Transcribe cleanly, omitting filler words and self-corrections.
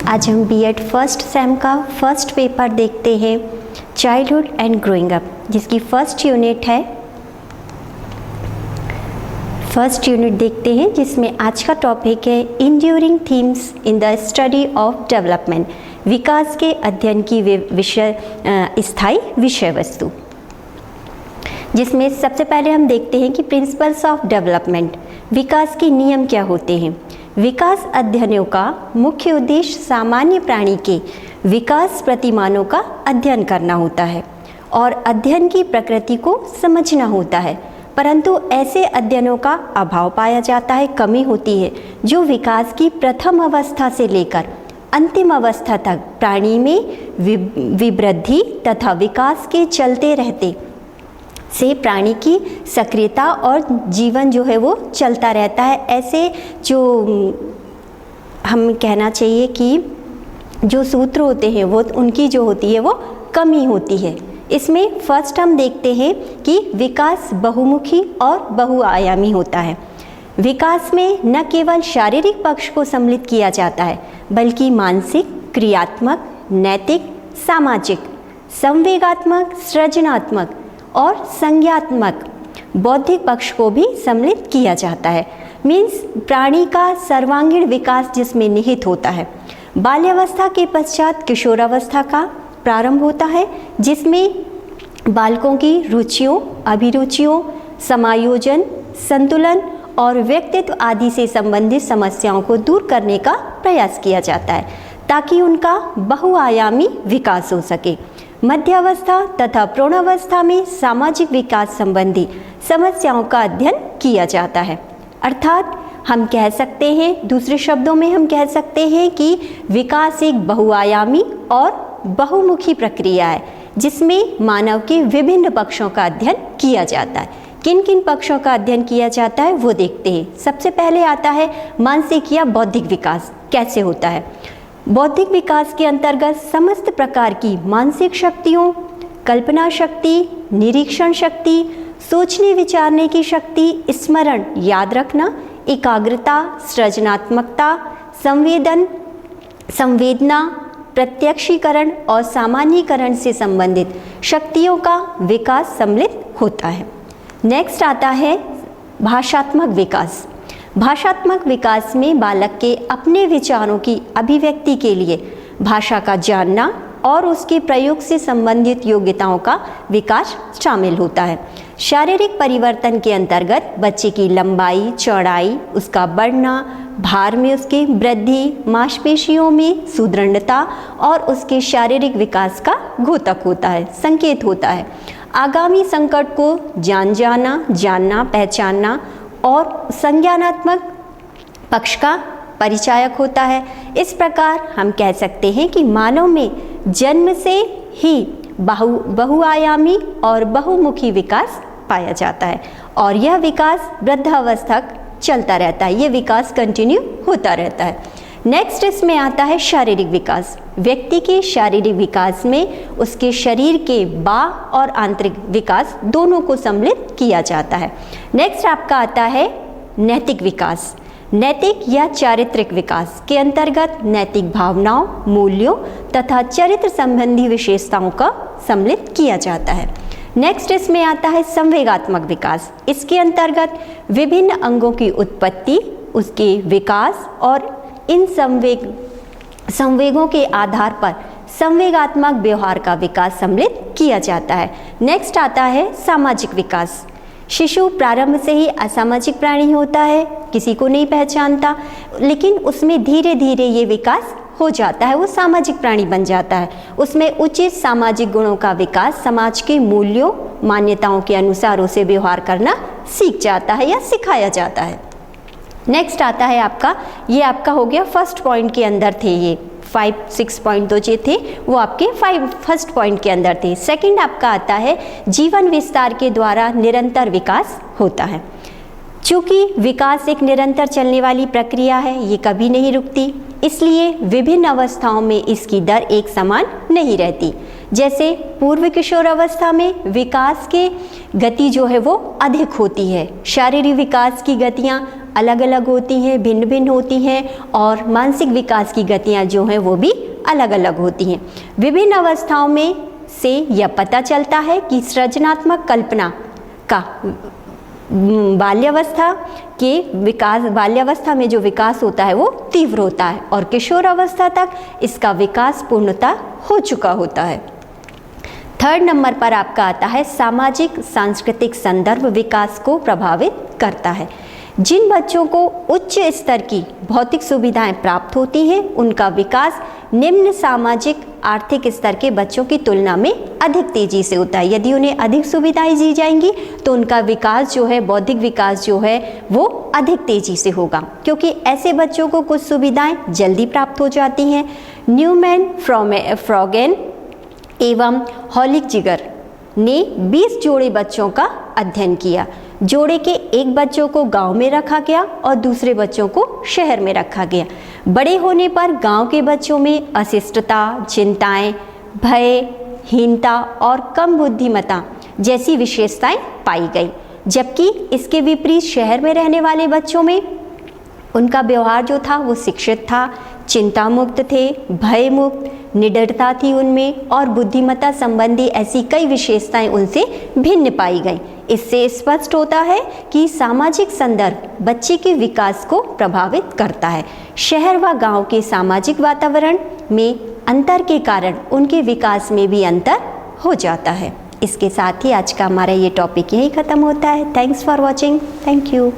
आज हम BEd first sem का फर्स्ट पेपर देखते हैं, चाइल्डहुड एंड ग्रोइंग अप, जिसकी फर्स्ट यूनिट है। फर्स्ट यूनिट देखते हैं जिसमें आज का टॉपिक है enduring themes in the study of development, विकास के अध्ययन की स्थायी विषय वस्तु। जिसमें सबसे पहले हम देखते हैं कि प्रिंसिपल्स ऑफ डेवलपमेंट, विकास के नियम क्या होते हैं। विकास अध्ययनों का मुख्य उद्देश्य सामान्य प्राणी के विकास प्रतिमानों का अध्ययन करना होता है और अध्ययन की प्रकृति को समझना होता है, परंतु ऐसे अध्ययनों का अभाव पाया जाता है, कमी होती है, जो विकास की प्रथम अवस्था से लेकर अंतिम अवस्था तक प्राणी में विवृद्धि तथा विकास के चलते रहते से प्राणी की सक्रियता और जीवन जो है वो चलता रहता है। ऐसे जो हम कहना चाहिए कि जो सूत्र होते हैं वो उनकी जो होती है वो कमी होती है। इसमें फर्स्ट हम देखते हैं कि विकास बहुमुखी और बहुआयामी होता है। विकास में न केवल शारीरिक पक्ष को सम्मिलित किया जाता है, बल्कि मानसिक, क्रियात्मक, नैतिक, सामाजिक, संवेगात्मक, सृजनात्मक और संज्ञात्मक बौद्धिक पक्ष को भी सम्मिलित किया जाता है। मीन्स प्राणी का सर्वांगीण विकास जिसमें निहित होता है। बाल्यावस्था के पश्चात किशोरावस्था का प्रारंभ होता है, जिसमें बालकों की रुचियों, अभिरुचियों, समायोजन, संतुलन और व्यक्तित्व आदि से संबंधित समस्याओं को दूर करने का प्रयास किया जाता है, ताकि उनका बहुआयामी विकास हो सके। मध्यावस्था तथा प्रौढ़ावस्था में सामाजिक विकास संबंधी समस्याओं का अध्ययन किया जाता है। अर्थात हम कह सकते हैं, दूसरे शब्दों में हम कह सकते हैं कि विकास एक बहुआयामी और बहुमुखी प्रक्रिया है, जिसमें मानव के विभिन्न पक्षों का अध्ययन किया जाता है। किन किन पक्षों का अध्ययन किया जाता है वो देखते हैं। सबसे पहले आता है मानसिक या बौद्धिक विकास कैसे होता है। बौद्धिक विकास के अंतर्गत समस्त प्रकार की मानसिक शक्तियों, कल्पना शक्ति, निरीक्षण शक्ति, सोचने विचारने की शक्ति, स्मरण याद रखना, एकाग्रता, सृजनात्मकता, संवेदना, प्रत्यक्षीकरण और सामान्यीकरण से संबंधित शक्तियों का विकास सम्मिलित होता है। नेक्स्ट आता है भाषात्मक विकास। भाषात्मक विकास में बालक के अपने विचारों की अभिव्यक्ति के लिए भाषा का जानना और उसके प्रयोग से संबंधित योग्यताओं का विकास शामिल होता है। शारीरिक परिवर्तन के अंतर्गत बच्चे की लंबाई, चौड़ाई, उसका बढ़ना, भार में उसकी वृद्धि, मांसपेशियों में सुदृढ़ता और उसके शारीरिक विकास का घोतक होता है, संकेत होता है। आगामी संकट को जानना, पहचानना और संज्ञानात्मक पक्ष का परिचायक होता है। इस प्रकार हम कह सकते हैं कि मानव में जन्म से ही बहुआयामी और बहुमुखी विकास पाया जाता है और यह विकास वृद्धावस्था तक चलता रहता है। यह विकास कंटिन्यू होता रहता है। नेक्स्ट इसमें आता है शारीरिक विकास। व्यक्ति के शारीरिक विकास में उसके शरीर के बाह्य और आंतरिक विकास दोनों को सम्मिलित किया जाता है। नेक्स्ट आपका आता है नैतिक विकास। नैतिक या चारित्रिक विकास के अंतर्गत नैतिक भावनाओं, मूल्यों तथा चरित्र संबंधी विशेषताओं का सम्मिलित किया जाता है। नेक्स्ट इसमें आता है संवेगात्मक विकास। इसके अंतर्गत विभिन्न अंगों की उत्पत्ति, उसके विकास और इन संवेगों के आधार पर संवेगात्मक व्यवहार का विकास सम्मिलित किया जाता है। नेक्स्ट आता है सामाजिक विकास। शिशु प्रारंभ से ही असामाजिक प्राणी होता है, किसी को नहीं पहचानता, लेकिन उसमें धीरे धीरे ये विकास हो जाता है, वो सामाजिक प्राणी बन जाता है। उसमें उचित सामाजिक गुणों का विकास, समाज के मूल्यों, मान्यताओं के अनुसार उसे व्यवहार करना सीख जाता है या सिखाया जाता है। नेक्स्ट आता है आपका, ये आपका हो गया फर्स्ट पॉइंट के अंदर थे, ये 5-6 पॉइंट जो थे वो आपके फर्स्ट पॉइंट के अंदर थे। सेकंड आपका आता है जीवन विस्तार के द्वारा निरंतर विकास होता है। चूँकि विकास एक निरंतर चलने वाली प्रक्रिया है, ये कभी नहीं रुकती, इसलिए विभिन्न अवस्थाओं में इसकी दर एक समान नहीं रहती। जैसे पूर्व किशोर अवस्था में विकास के गति जो है वो अधिक होती है, शारीरिक विकास की गतियाँ अलग अलग होती हैं, भिन्न भिन्न होती हैं, और मानसिक विकास की गतियाँ जो हैं वो भी अलग अलग होती हैं। विभिन्न अवस्थाओं में से यह पता चलता है कि सृजनात्मक कल्पना का बाल्यावस्था में जो विकास होता है वो तीव्र होता है, और किशोर अवस्था तक इसका विकास पूर्णतः हो चुका होता है। थर्ड नंबर पर आपका आता है सामाजिक सांस्कृतिक संदर्भ विकास को प्रभावित करता है। जिन बच्चों को उच्च स्तर की भौतिक सुविधाएं प्राप्त होती हैं उनका विकास निम्न सामाजिक आर्थिक स्तर के बच्चों की तुलना में अधिक तेजी से होता है। यदि उन्हें अधिक सुविधाएं दी जाएंगी तो उनका विकास जो है, बौद्धिक विकास जो है वो अधिक तेजी से होगा, क्योंकि ऐसे बच्चों को कुछ सुविधाएं जल्दी प्राप्त हो जाती हैं। न्यूमैन, फ्रॉगेन एवं हॉलिकजिगर ने 20 जोड़े बच्चों का अध्ययन किया। जोड़े के एक बच्चों को गांव में रखा गया और दूसरे बच्चों को शहर में रखा गया। बड़े होने पर गांव के बच्चों में अशिष्टता, चिंताएं, भय, हीनता और कम बुद्धिमत्ता जैसी विशेषताएं पाई गई, जबकि इसके विपरीत शहर में रहने वाले बच्चों में उनका व्यवहार जो था वो शिक्षित था, चिंता मुक्त थे, भय मुक्त, निडरता थी उनमें, और बुद्धिमत्ता संबंधी ऐसी कई विशेषताएं उनसे भिन्न पाई गई। इससे स्पष्ट होता है कि सामाजिक संदर्भ बच्चे के विकास को प्रभावित करता है। शहर व गांव के सामाजिक वातावरण में अंतर के कारण उनके विकास में भी अंतर हो जाता है। इसके साथ ही आज का हमारा ये टॉपिक यहीं ख़त्म होता है। Thanks for watching. Thank you.